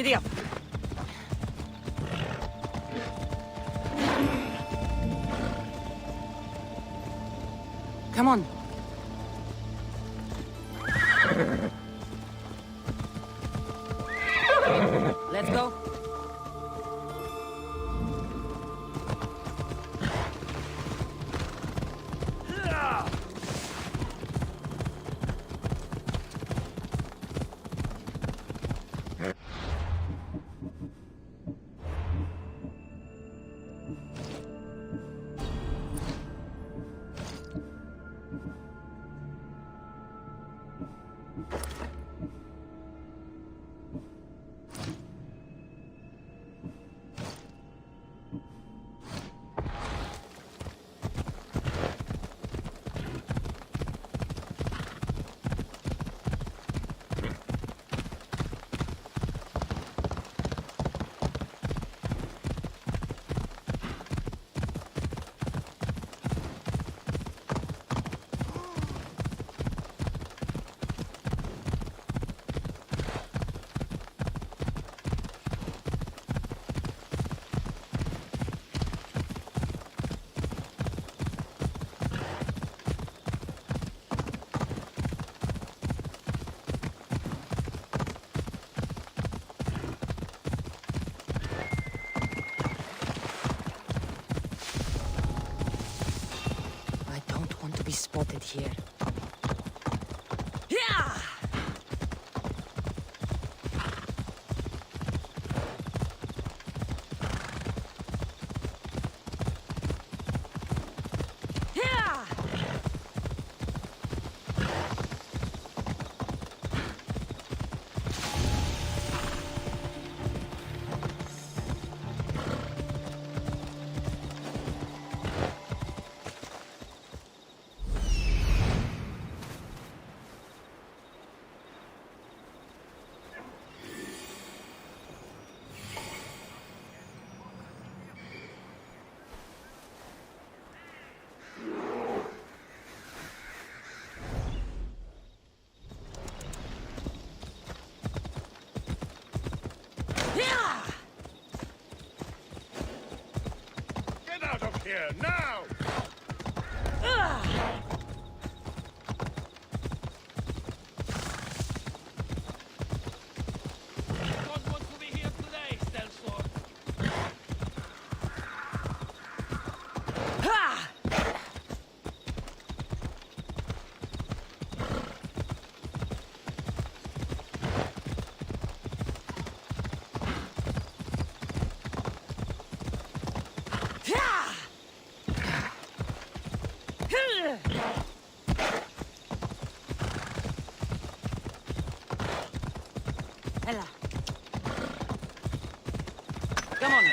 Giddy up. Come on. Let's go. To be spotted here. Yeah! Yeah! Get out of here, now! Don't want to be here today, Stelsor. Ella. Come on.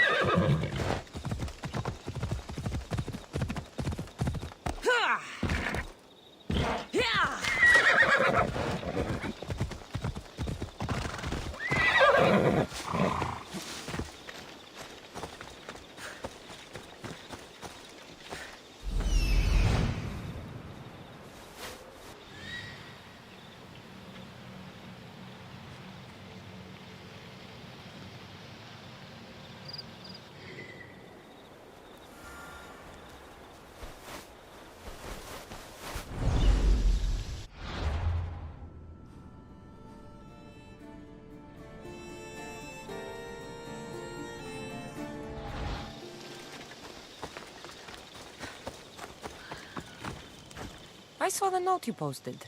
I saw the note you posted.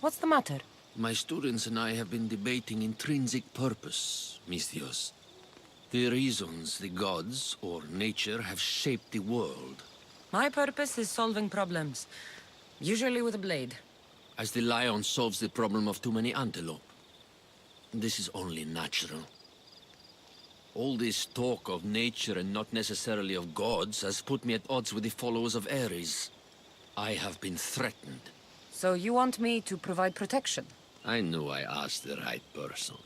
What's the matter? My students and I have been debating intrinsic purpose, Misthios. The reasons the gods, or nature, have shaped the world. My purpose is solving problems. Usually with a blade. As the lion solves the problem of too many antelope. This is only natural. All this talk of nature and not necessarily of gods has put me at odds with the followers of Ares. I have been threatened. So you want me to provide protection? I knew I asked the right person.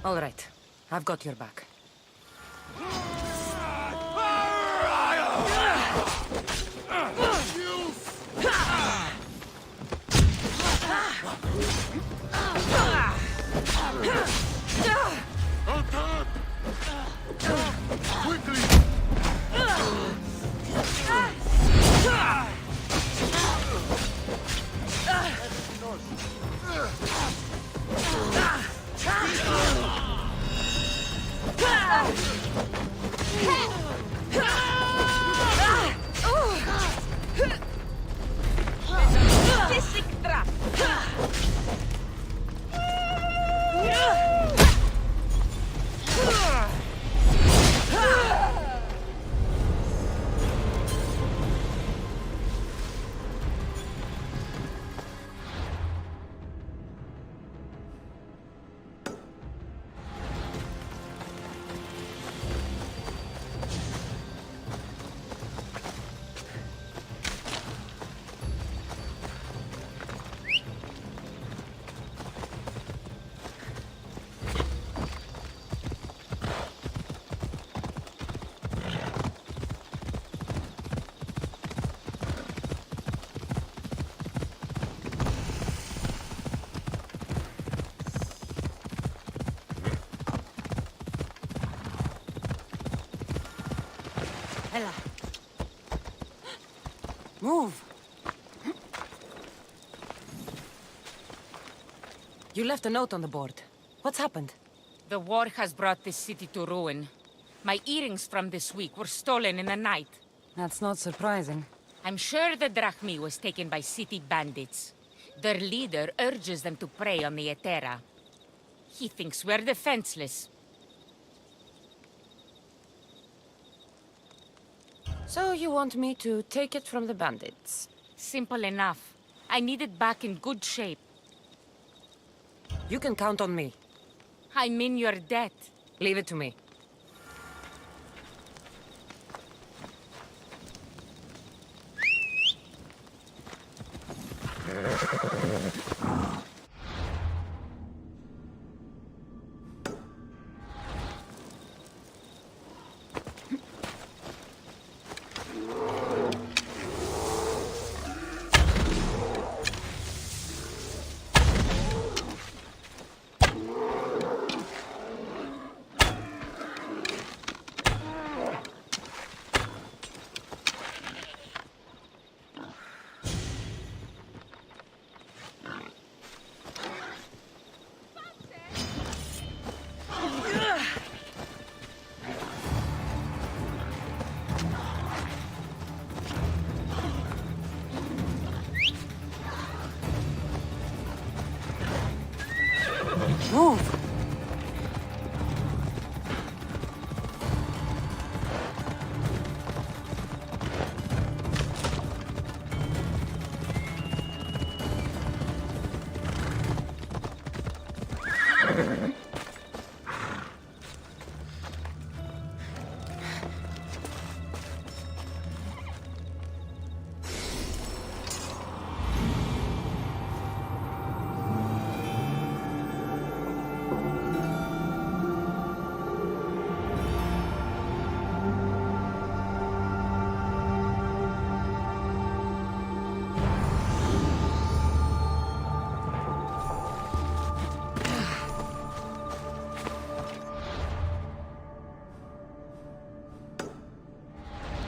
All right. I've got your back. Attack! Quickly! Ella. Move. You left a note on the board. What's happened? The war has brought this city to ruin. My earrings from this week were stolen in the night. That's not surprising. I'm sure the drachmi was taken by city bandits. Their leader urges them to prey on the Etera. He thinks we're defenseless. So you want me to take it from the bandits? Simple enough. I need it back in good shape. You can count on me. I'm in your debt. Leave it to me. Move!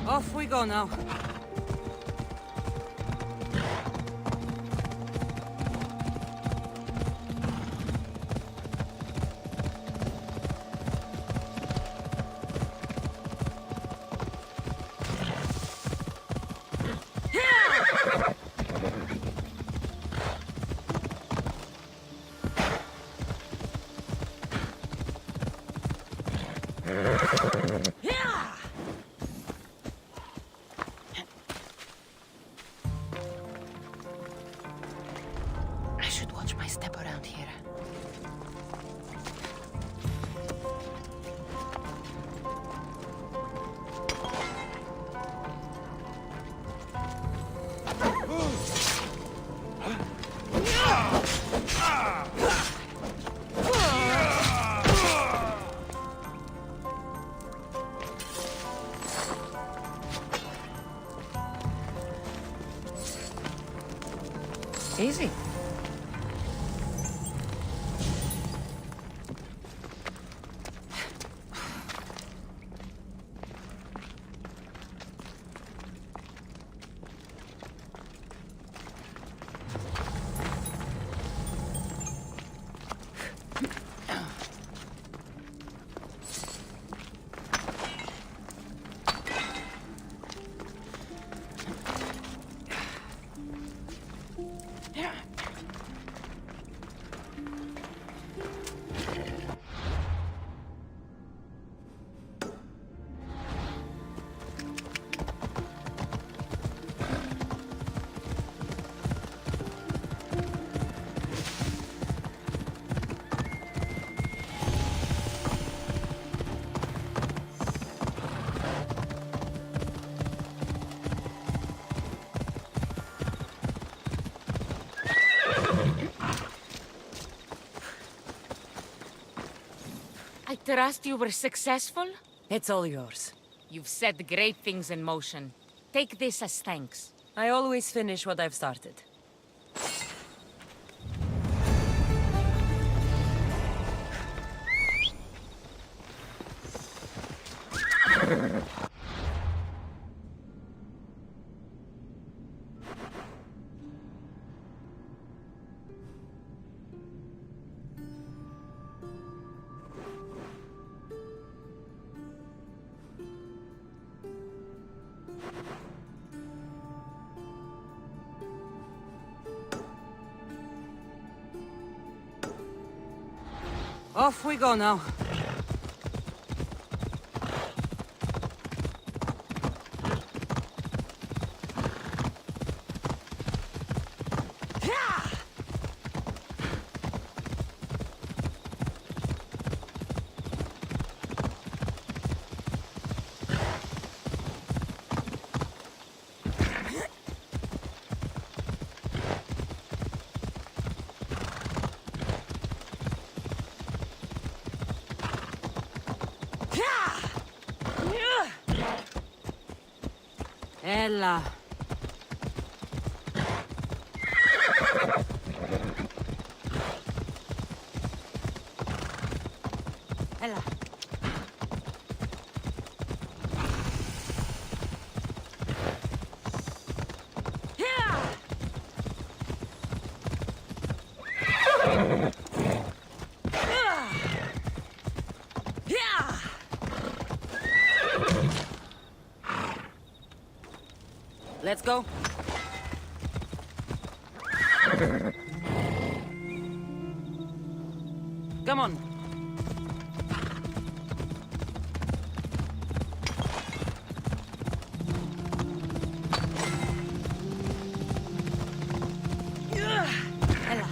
Off we go now. I should watch my step around here. Easy. trust you were successful? It's all yours. You've set great things in motion. Take this as thanks. I always finish what I've started. Off we go now. Ella. Ella. Let's go. Come on. Ella.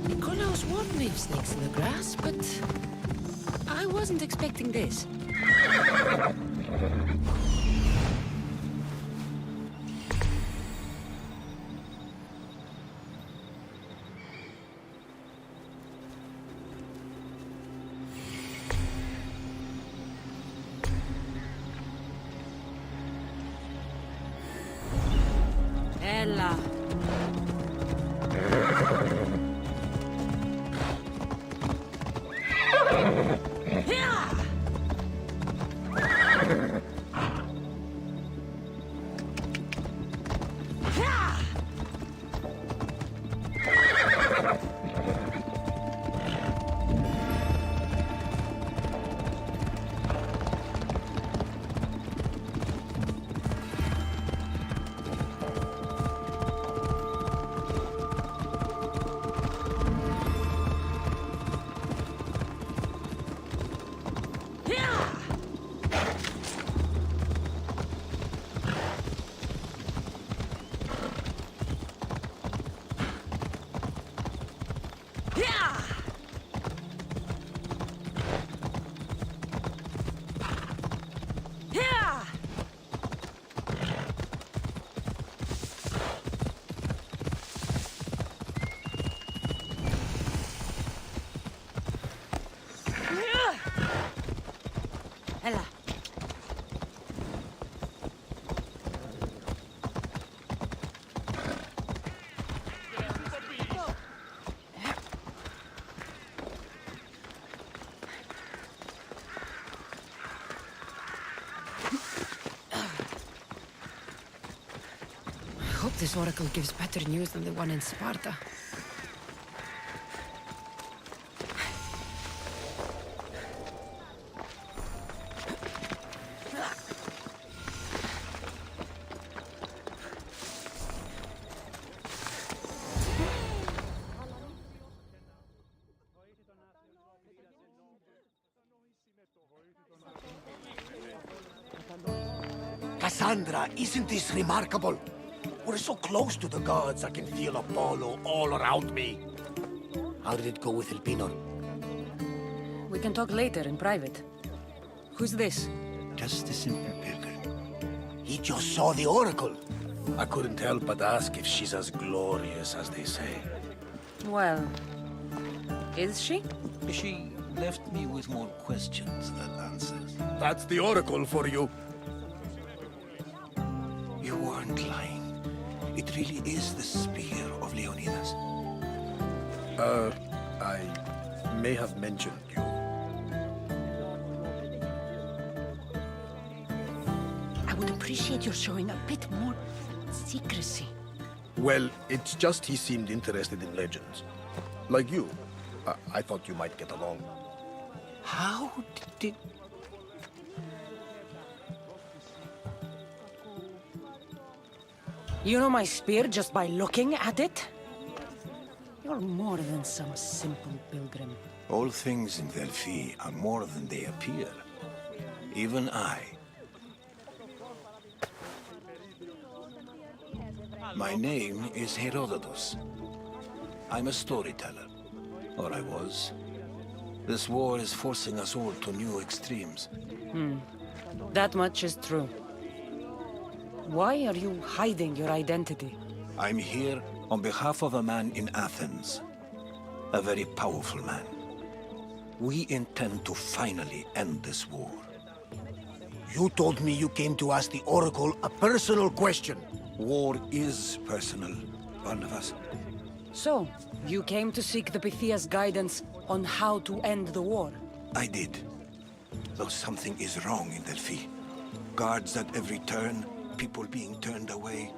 Nikolaos would leave snakes in the grass, but I wasn't expecting this. Ella. Ella. I hope this oracle gives better news than the one in Sparta. Cassandra, isn't this remarkable? We're so close to the gods, I can feel Apollo all around me. How did it go with Elpinor? We can talk later in private. Who's this? Just a simple pilgrim. He just saw the oracle. I couldn't help but ask if she's as glorious as they say. Well, is she? She left me with more questions than answers. That's the Oracle for you. You weren't lying. It really is the spear of Leonidas. I may have mentioned you. I would appreciate your showing a bit more secrecy. Well, it's just he seemed interested in legends. Like you. I thought you might get along. How did... You know my spear just by looking at it? You're more than some simple pilgrim. All things in Delphi are more than they appear. Even I. My name is Herodotus. I'm a storyteller. Or I was. This war is forcing us all to new extremes. That much is true. Why are you hiding your identity? I'm here on behalf of a man in Athens. A very powerful man. We intend to finally end this war. You told me you came to ask the Oracle a personal question. War is personal, Barnabas. So, you came to seek the Pythia's guidance on how to end the war? I did. Though something is wrong in Delphi. Guards at every turn, people being turned away.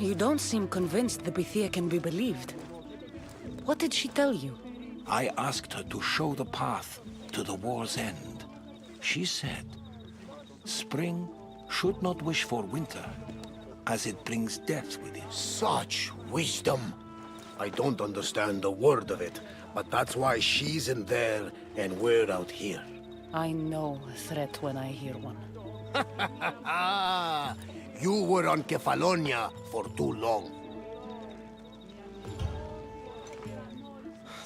You don't seem convinced the Pythia can be believed. What did she tell you? I asked her to show the path to the war's end. She said, spring should not wish for winter, as it brings death with it. Such wisdom. I don't understand a word of it, but that's why she's in there and we're out here. I know a threat when I hear one. You were on Kefalonia for too long.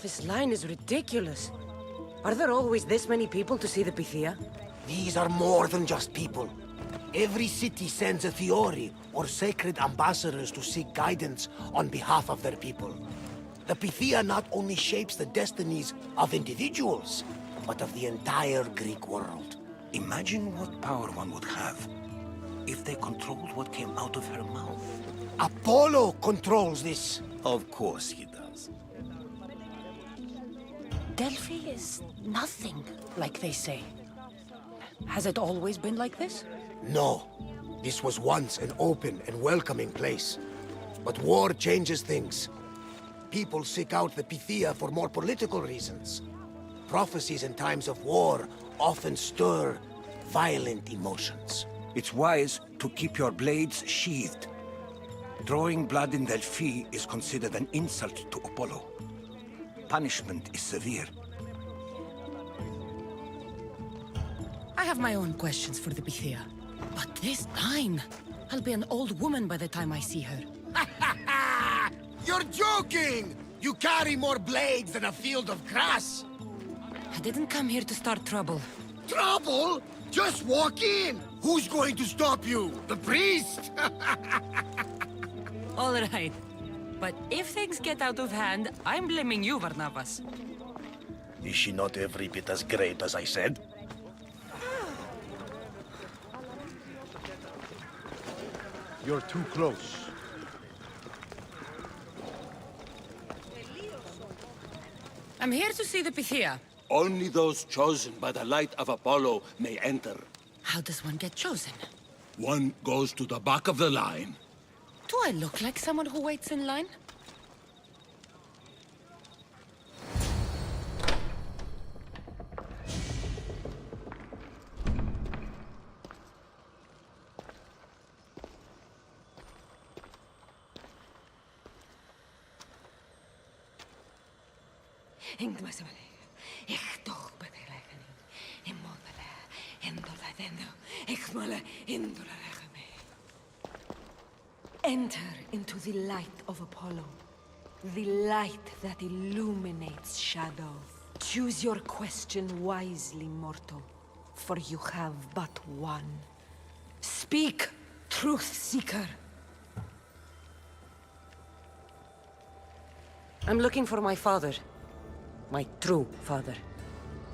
This line is ridiculous. Are there always this many people to see the Pythia? These are more than just people. Every city sends a Theori or sacred ambassadors to seek guidance on behalf of their people. The Pythia not only shapes the destinies of individuals, but of the entire Greek world. Imagine what power one would have if they controlled what came out of her mouth. Apollo controls this. Of course he does. Delphi is nothing, like they say. Has it always been like this? No. This was once an open and welcoming place. But war changes things. People seek out the Pythia for more political reasons. Prophecies in times of war often stir violent emotions. It's wise to keep your blades sheathed. Drawing blood in Delphi is considered an insult to Apollo. Punishment is severe. I have my own questions for the Pythia. But this line... I'll be an old woman by the time I see her. You're joking! You carry more blades than a field of grass! I didn't come here to start trouble. Trouble? Just walk in! Who's going to stop you? The priest? All right. But if things get out of hand, I'm blaming you, Barnabas. Is she not every bit as great as I said? You're too close. I'm here to see the Pythia. Only those chosen by the light of Apollo may enter. How does one get chosen? One goes to the back of the line. Do I look like someone who waits in line? Enter into the light of Apollo, the light that illuminates shadow. Choose your question wisely, mortal, for you have but one. Speak, Truth seeker. I'm looking for my father. My true father.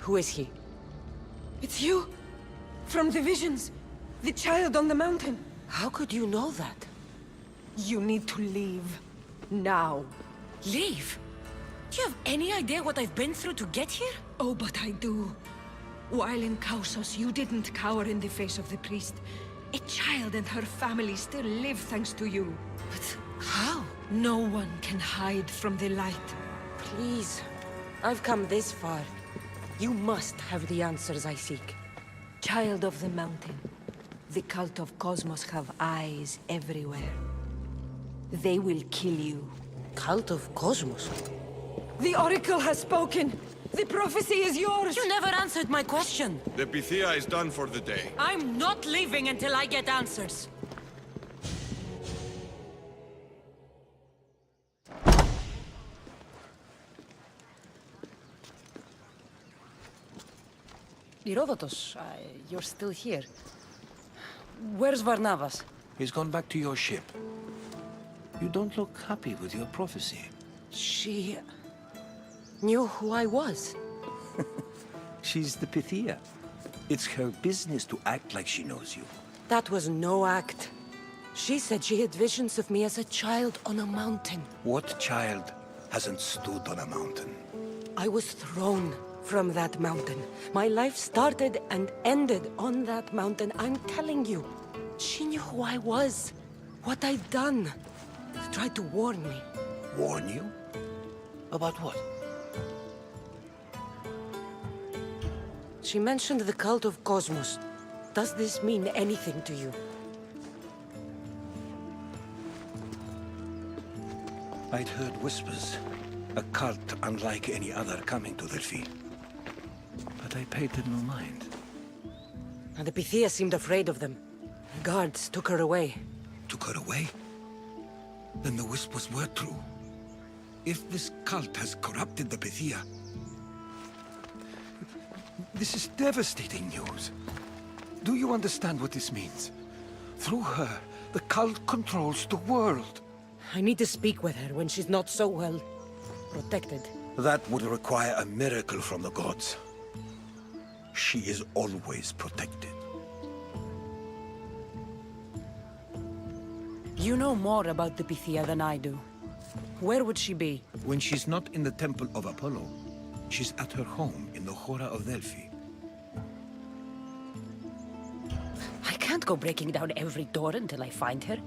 Who is he? It's you! From the visions! The child on the mountain! How could you know that? You need to leave. Now. Leave? Do you have any idea what I've been through to get here? Oh, but I do. While in Kausos, you didn't cower in the face of the priest. A child and her family still live thanks to you. But how? No one can hide from the light. Please. I've come this far. You must have the answers I seek. Child of the mountain. The cult of Cosmos have eyes everywhere. They will kill you. Cult of Cosmos? The Oracle has spoken! The prophecy is yours! You never answered my question! The Pythia is done for the day. I'm not leaving until I get answers! Herodotus, you're still here. Where's Varnavas? He's gone back to your ship. You don't look happy with your prophecy. She... knew who I was. She's the Pythia. It's her business to act like she knows you. That was no act. She said she had visions of me as a child on a mountain. What child hasn't stood on a mountain? I was thrown from that mountain. My life started and ended on that mountain. I'm telling you. She knew who I was. What I'd done. She tried to warn me. Warn you? About what? She mentioned the cult of Cosmos. Does this mean anything to you? I'd heard whispers. A cult unlike any other coming to Delphi. But I paid them no mind. And the Pythia seemed afraid of them. Guards took her away. Took her away? Then the whispers were true. If this cult has corrupted the Pythia... This is devastating news. Do you understand what this means? Through her, the cult controls the world. I need to speak with her when she's not so well protected. That would require a miracle from the gods. She is always protected. You know more about the Pythia than I do. Where would she be? When she's not in the Temple of Apollo, she's at her home in the Hora of Delphi. I can't go breaking down every door until I find her.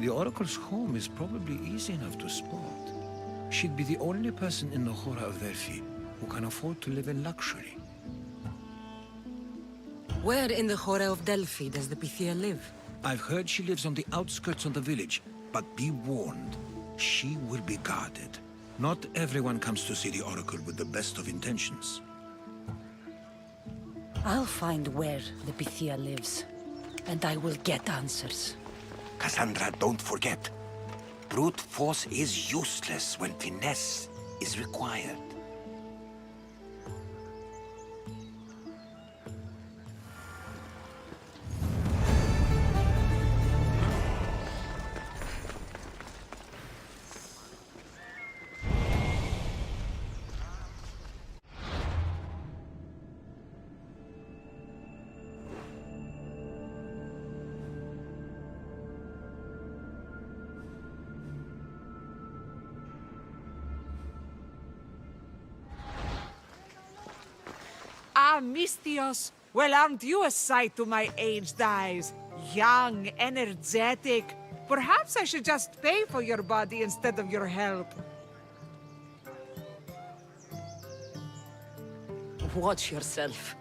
The Oracle's home is probably easy enough to spot. She'd be the only person in the Hora of Delphi who can afford to live in luxury. Where in the Hora of Delphi does the Pythia live? I've heard she lives on the outskirts of the village, but be warned, she will be guarded. Not everyone comes to see the Oracle with the best of intentions. I'll find where the Pythia lives, and I will get answers. Cassandra, don't forget. Brute force is useless when finesse is required. Ah, Mistios! Well, aren't you a sight to my aged eyes? Young, energetic. Perhaps I should just pay for your body instead of your help. Watch yourself.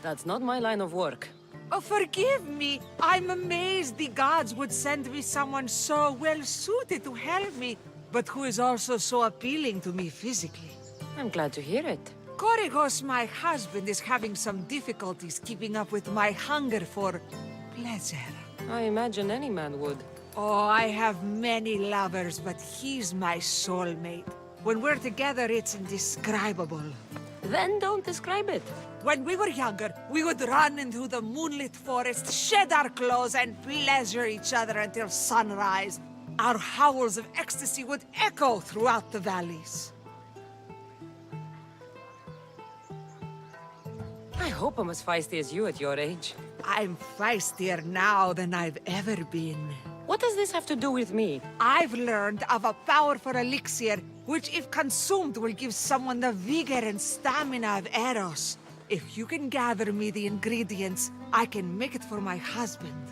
That's not my line of work. Oh, forgive me. I'm amazed the gods would send me someone so well-suited to help me, but who is also so appealing to me physically. I'm glad to hear it. Korygos, my husband, is having some difficulties keeping up with my hunger for pleasure. I imagine any man would. Oh, I have many lovers, but he's my soulmate. When we're together, it's indescribable. Then don't describe it. When we were younger, we would run into the moonlit forest, shed our clothes, and pleasure each other until sunrise. Our howls of ecstasy would echo throughout the valleys. I hope I'm as feisty as you at your age. I'm feistier now than I've ever been. What does this have to do with me? I've learned of a powerful elixir, which if consumed will give someone the vigor and stamina of Eros. If you can gather me the ingredients, I can make it for my husband.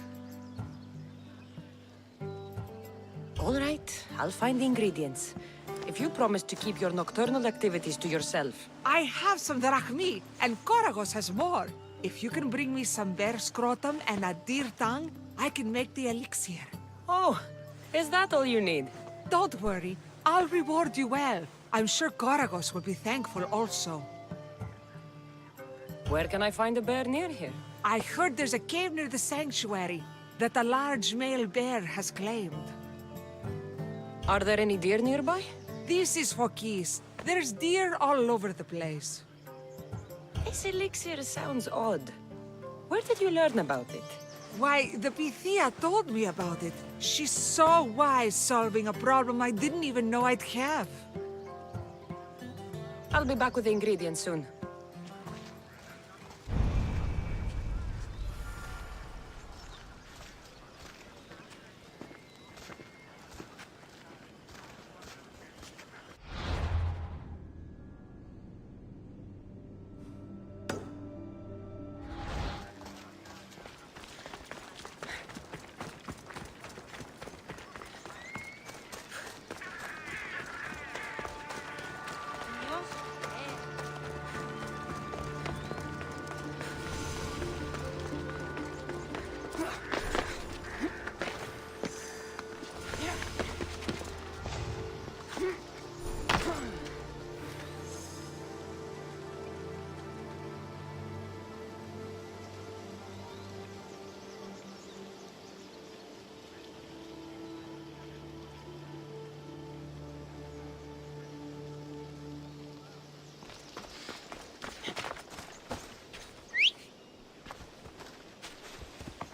All right, I'll find the ingredients. If you promise to keep your nocturnal activities to yourself. I have some drachmi, and Koragos has more. If you can bring me some bear scrotum and a deer tongue, I can make the elixir. Oh, is that all you need? Don't worry, I'll reward you well. I'm sure Koragos will be thankful also. Where can I find a bear near here? I heard there's a cave near the sanctuary that a large male bear has claimed. Are there any deer nearby? This is Fokis. There's deer all over the place. This elixir sounds odd. Where did you learn about it? Why, the Pythia told me about it. She's so wise solving a problem I didn't even know I'd have. I'll be back with the ingredients soon.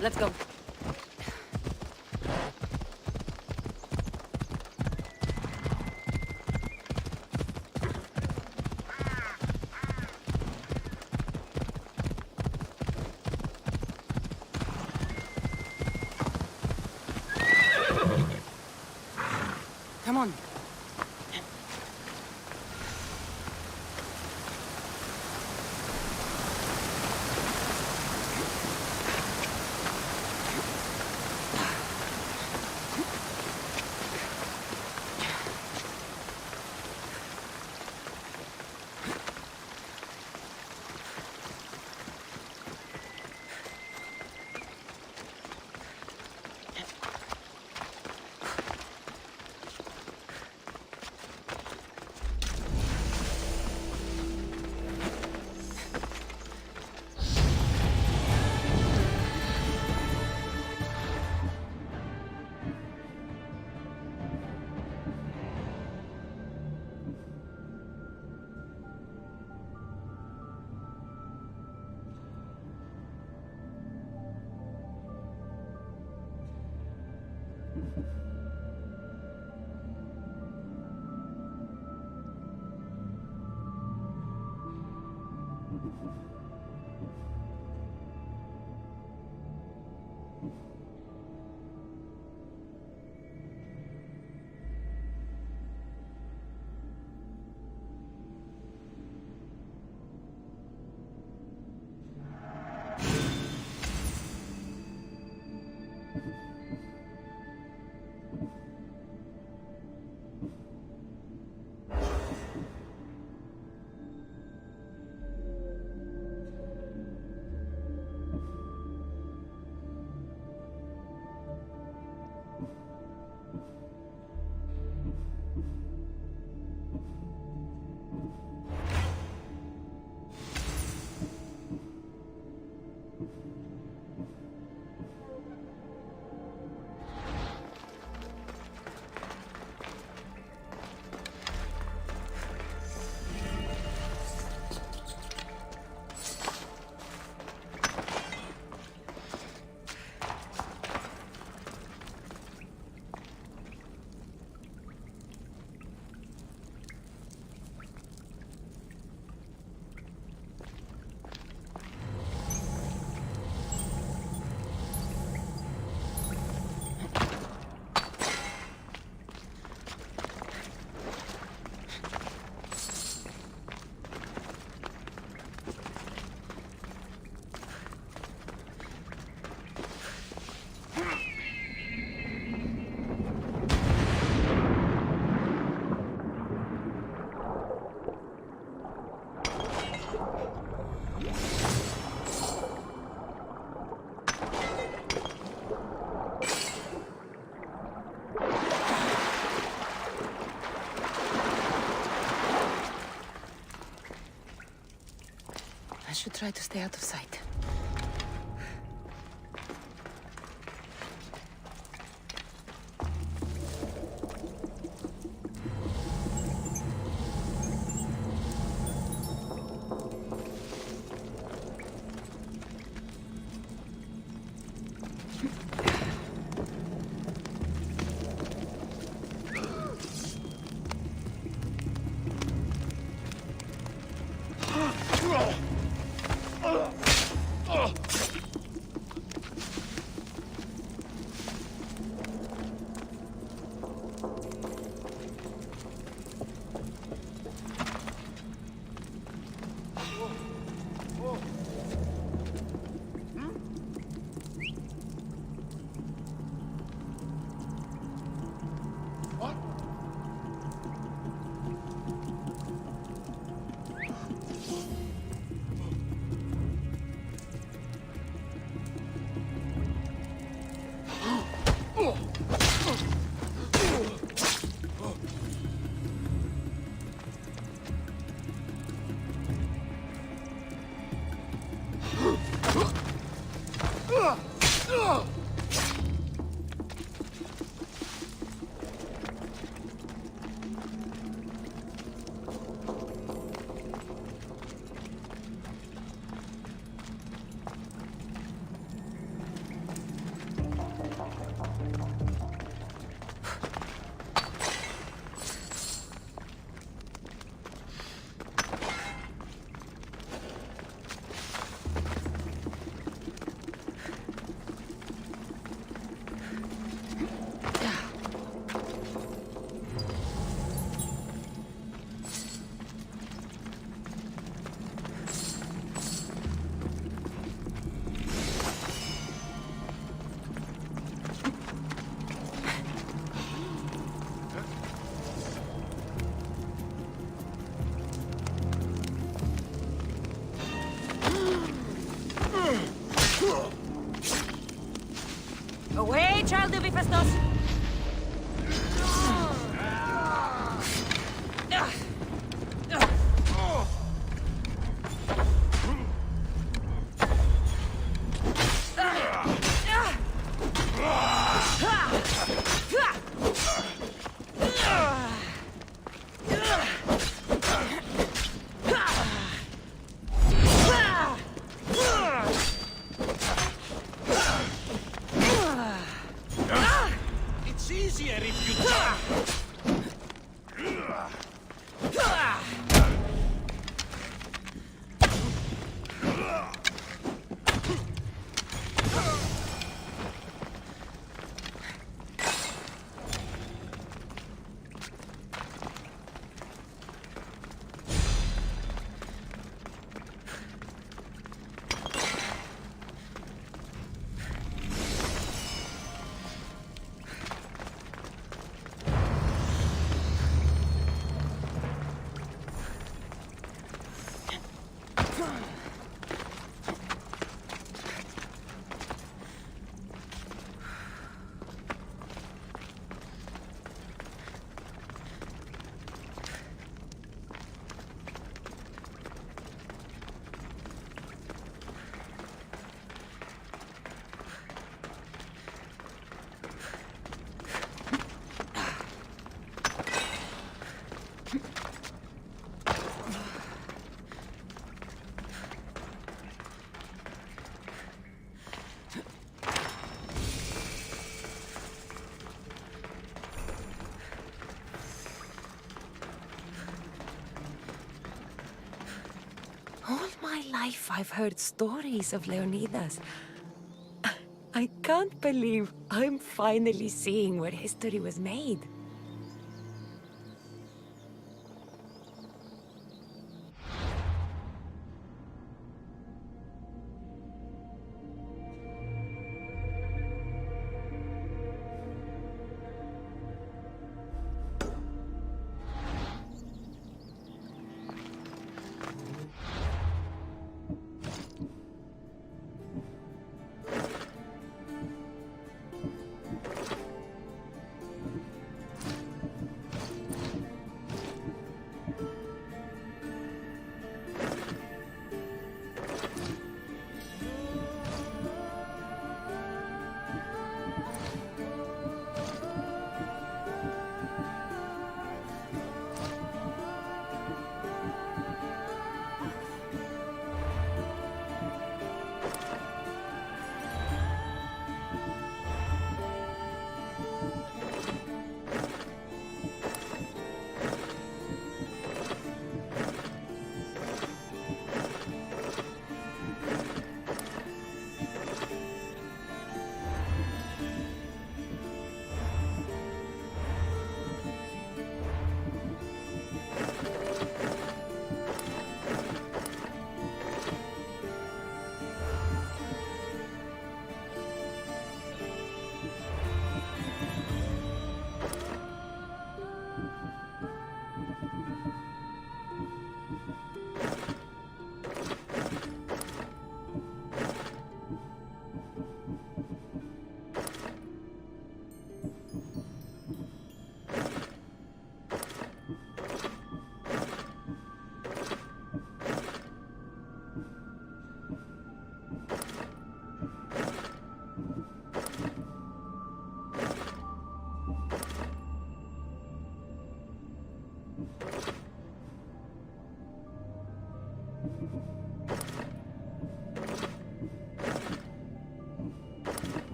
Let's go. Come on. should try to stay out of sight. Away, child of Hephaestus! It's easier if you die. All my life I've heard stories of Leonidas. I can't believe I'm finally seeing where history was made.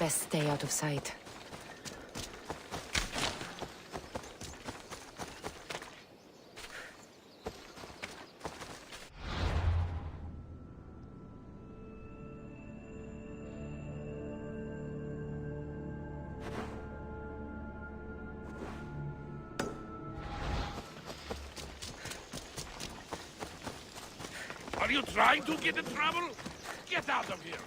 Best stay out of sight. Are you trying to get in trouble? Get out of here!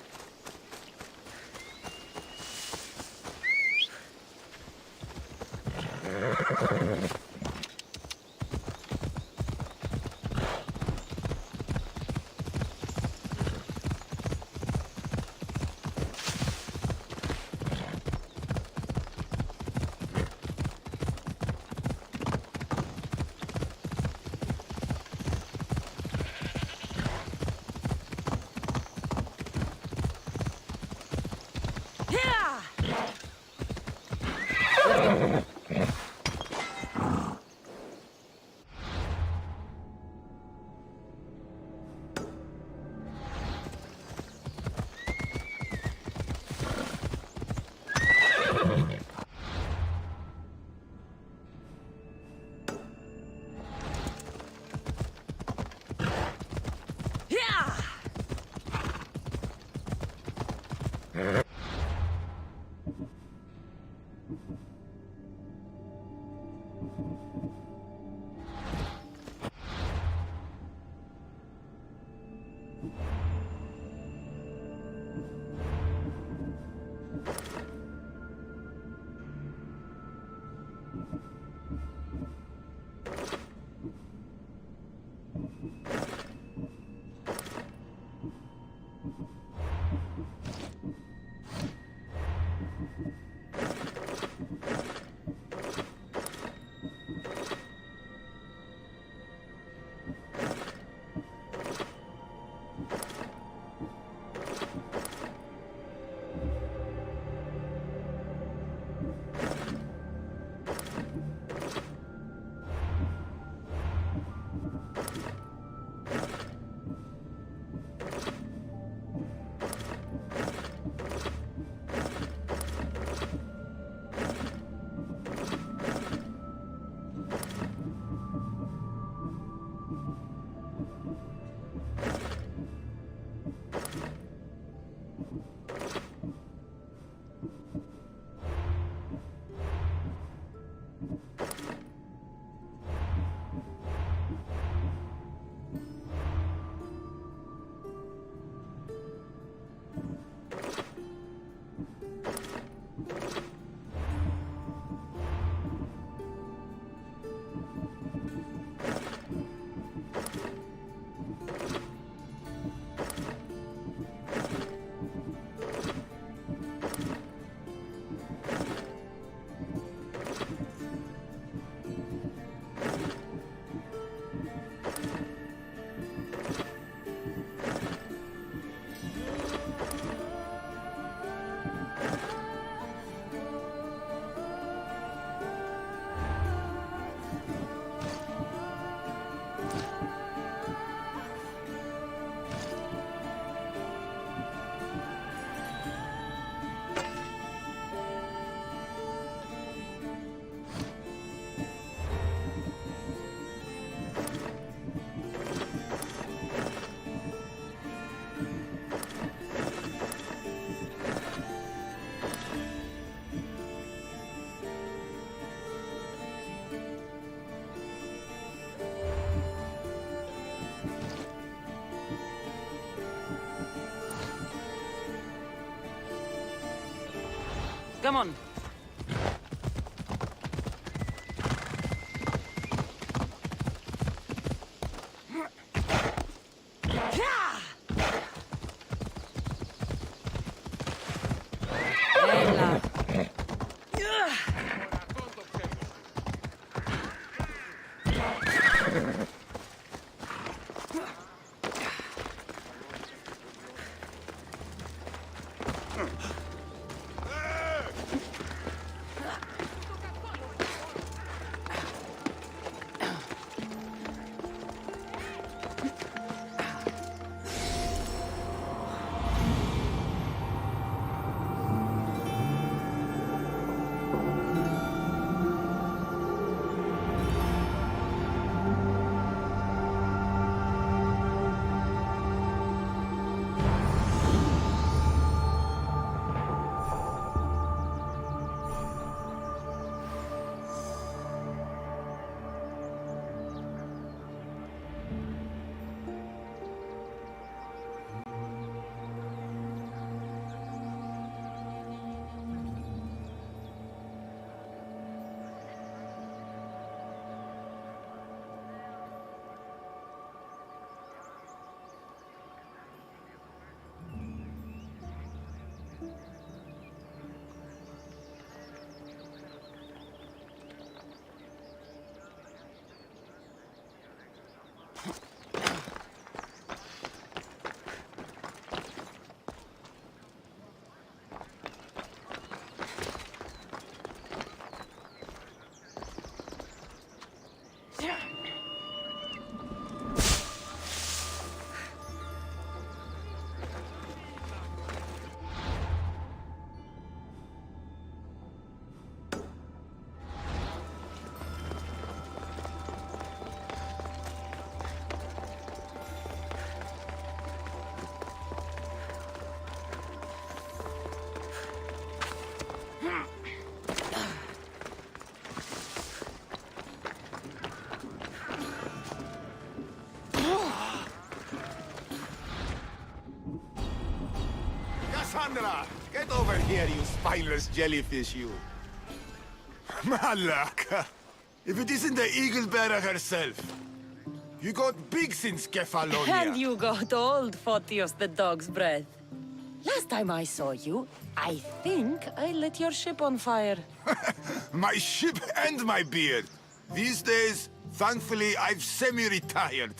Come on. Bella. Cassandra, get over here, you spineless jellyfish, you. Malaka, if it isn't the eagle bearer herself. You got big since Kefalonia. And you got old, Photios the dog's breath. Last time I saw you, I think I lit your ship on fire. My ship and my beard. These days, thankfully, I've semi-retired.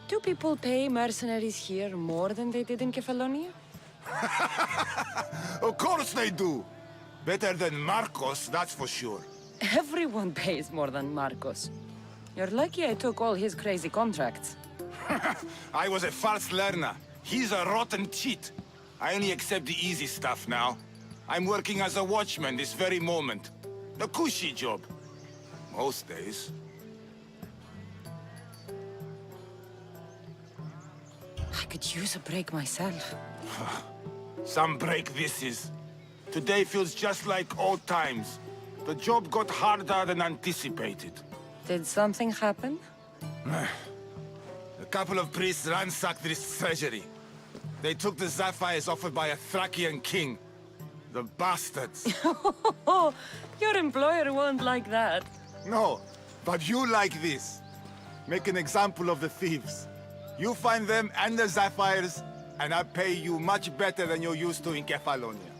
Do people pay mercenaries here more than they did in Kefalonia? Of course they do. Better than Marcos, that's for sure. Everyone pays more than Marcos. You're lucky I took all his crazy contracts. I was a fast learner. He's a rotten cheat. I only accept the easy stuff now. I'm working as a watchman this very moment. The cushy job. Most days. I could use a break myself. Some break this is. Today feels just like old times. The job got harder than anticipated. Did something happen? A couple of priests ransacked this treasury. They took the sapphires offered by a Thracian king. The bastards. Your employer won't like that. No, but you like this. Make an example of the thieves. You find them and the sapphires, and I pay you much better than you're used to in Kefalonia.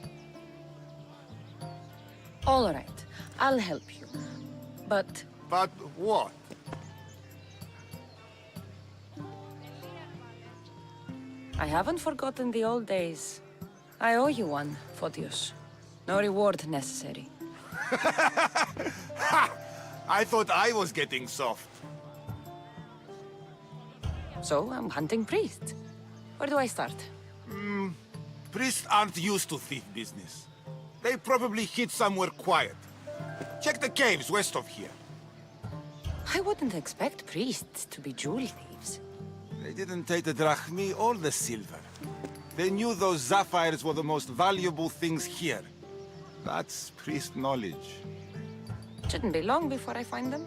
All right, I'll help you. But... But what? I haven't forgotten the old days. I owe you one, Photios. No reward necessary. Ha! I thought I was getting soft. So, I'm hunting priests. Where do I start? Priests aren't used to thief business. They probably hid somewhere quiet. Check the caves west of here. I wouldn't expect priests to be jewel thieves. They didn't take the drachmi or the silver. They knew those sapphires were the most valuable things here. That's priest knowledge. Shouldn't be long before I find them.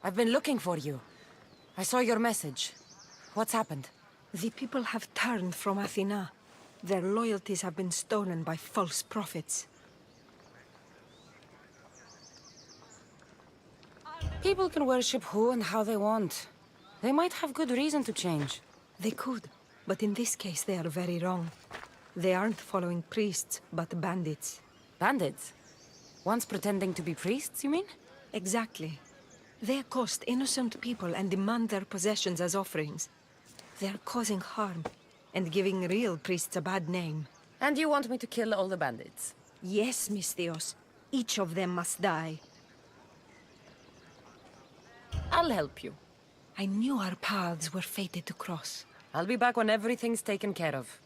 I've been looking for you. I saw your message. What's happened? The people have turned from Athena. Their loyalties have been stolen by false prophets. People can worship who and how they want. They might have good reason to change. They could, but in this case they are very wrong. They aren't following priests, but bandits. Bandits? Once pretending to be priests, you mean? Exactly. They accost innocent people and demand their possessions as offerings. They are causing harm, and giving real priests a bad name. And you want me to kill all the bandits? Yes, Misthios. Each of them must die. I'll help you. I knew our paths were fated to cross. I'll be back when everything's taken care of.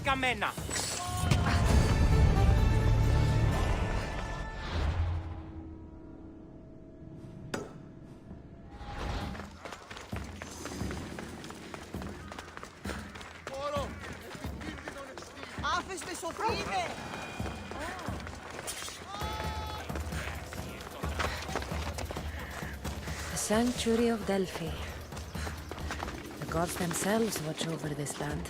καμένα. Άφεστε σωθείτε! The sanctuary of Delphi. The gods themselves watch over this land.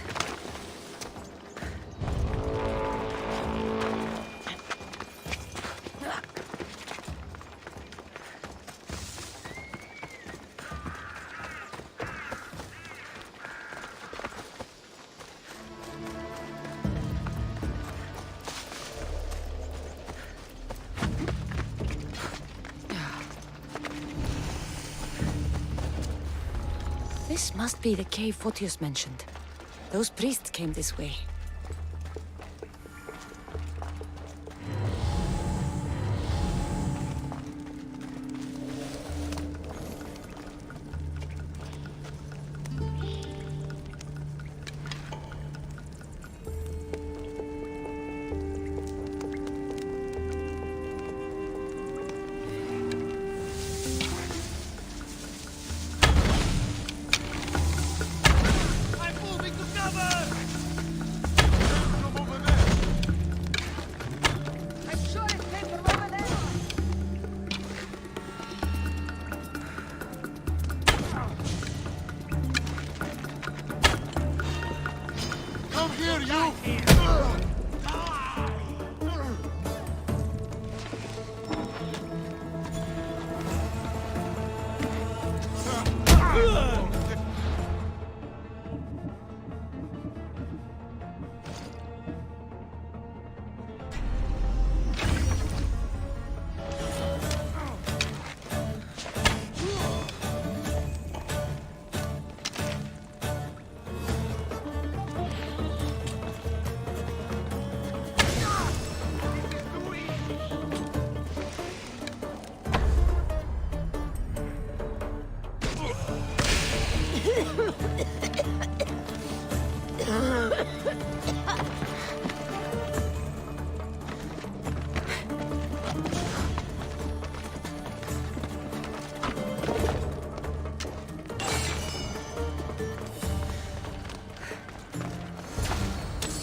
This must be the cave Photius mentioned. Those priests came this way.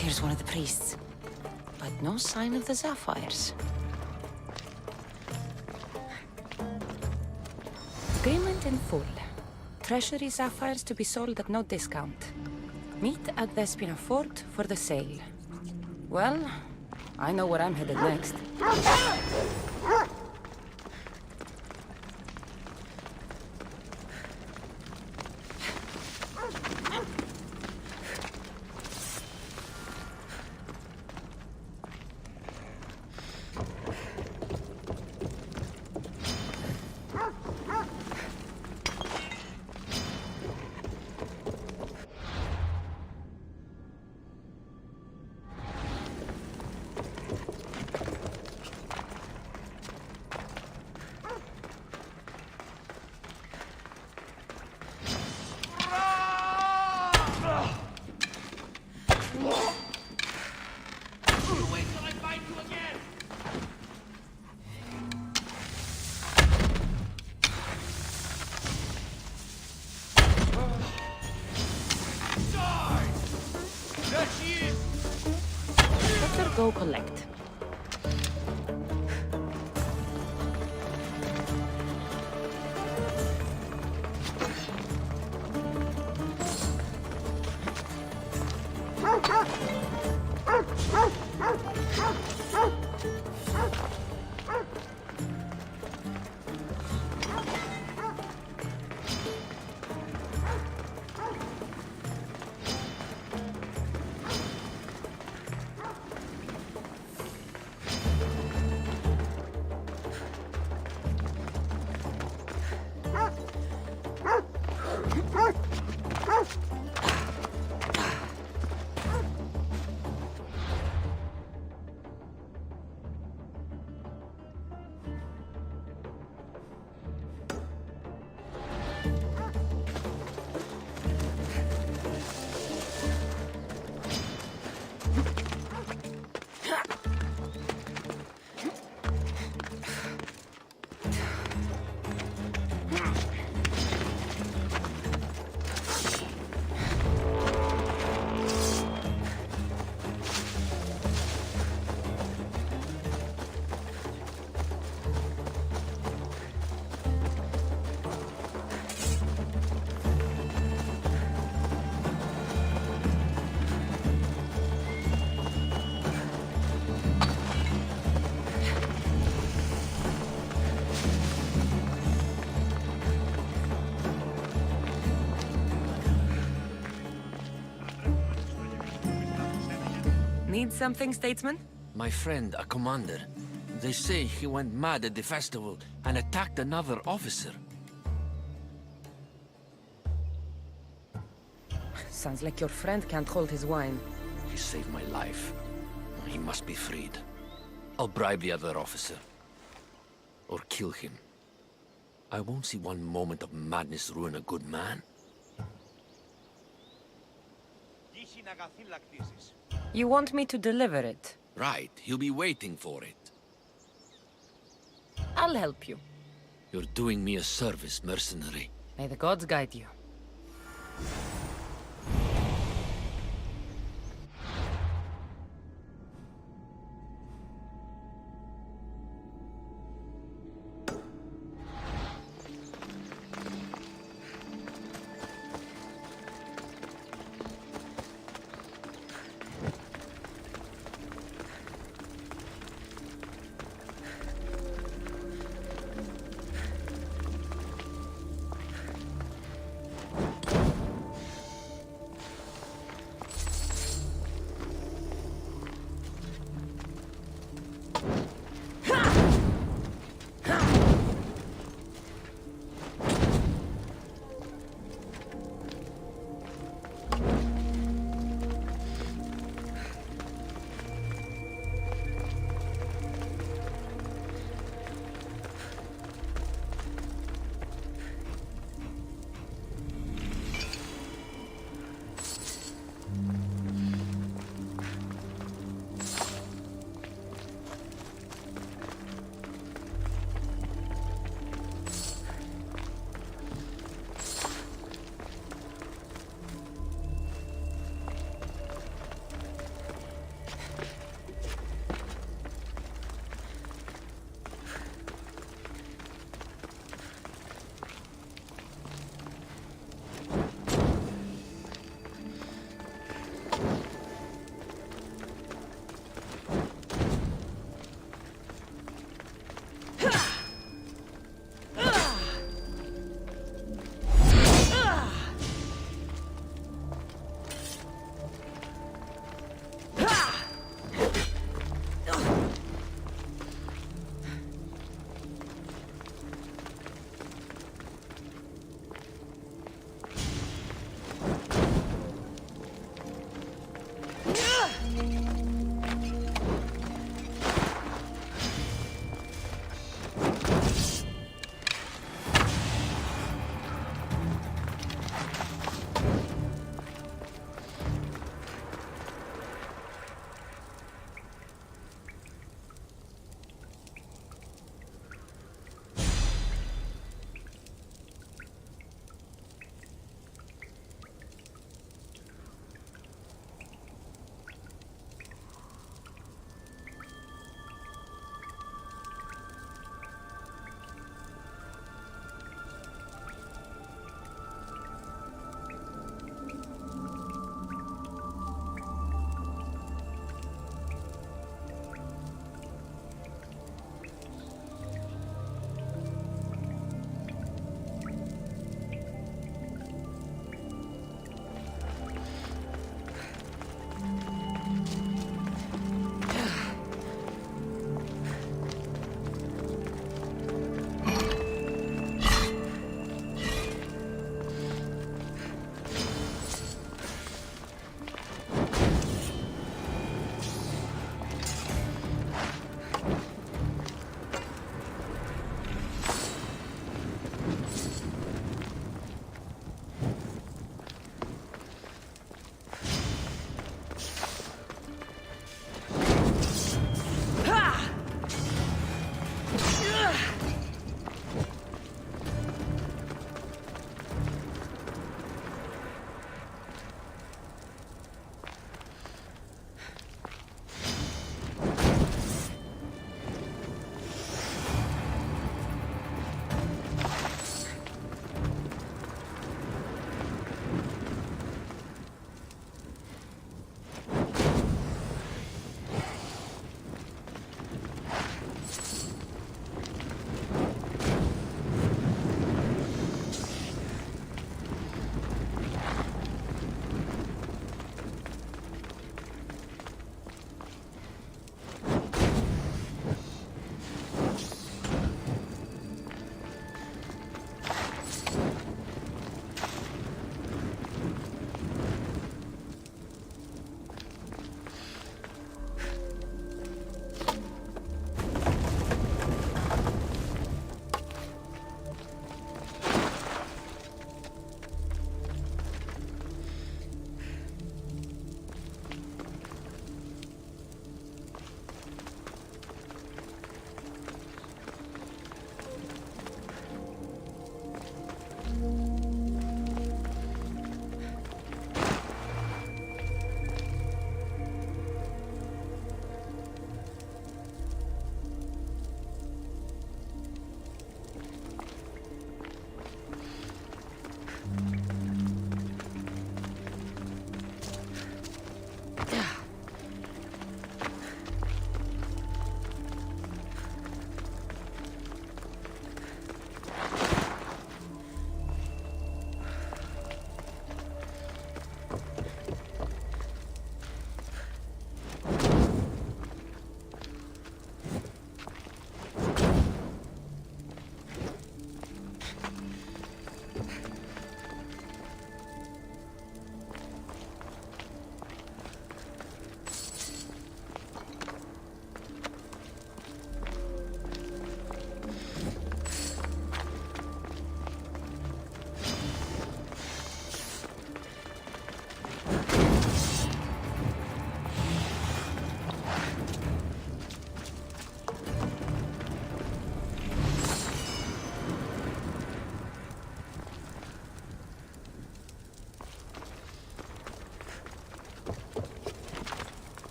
Here's one of the priests. But no sign of the sapphires. Agreement in full. Treasury sapphires to be sold at no discount. Meet at Vespina Fort for the sale. Well, I know where I'm headed next. Better go collect. Need something, statesman? My friend, a commander. They say he went mad at the festival and attacked another officer. Sounds like your friend can't hold his wine. He saved my life. He must be freed. I'll bribe the other officer. Or kill him. I won't see one moment of madness ruin a good man. You want me to deliver it? Right, he'll be waiting for it. I'll help you. You're doing me a service, mercenary. May the gods guide you.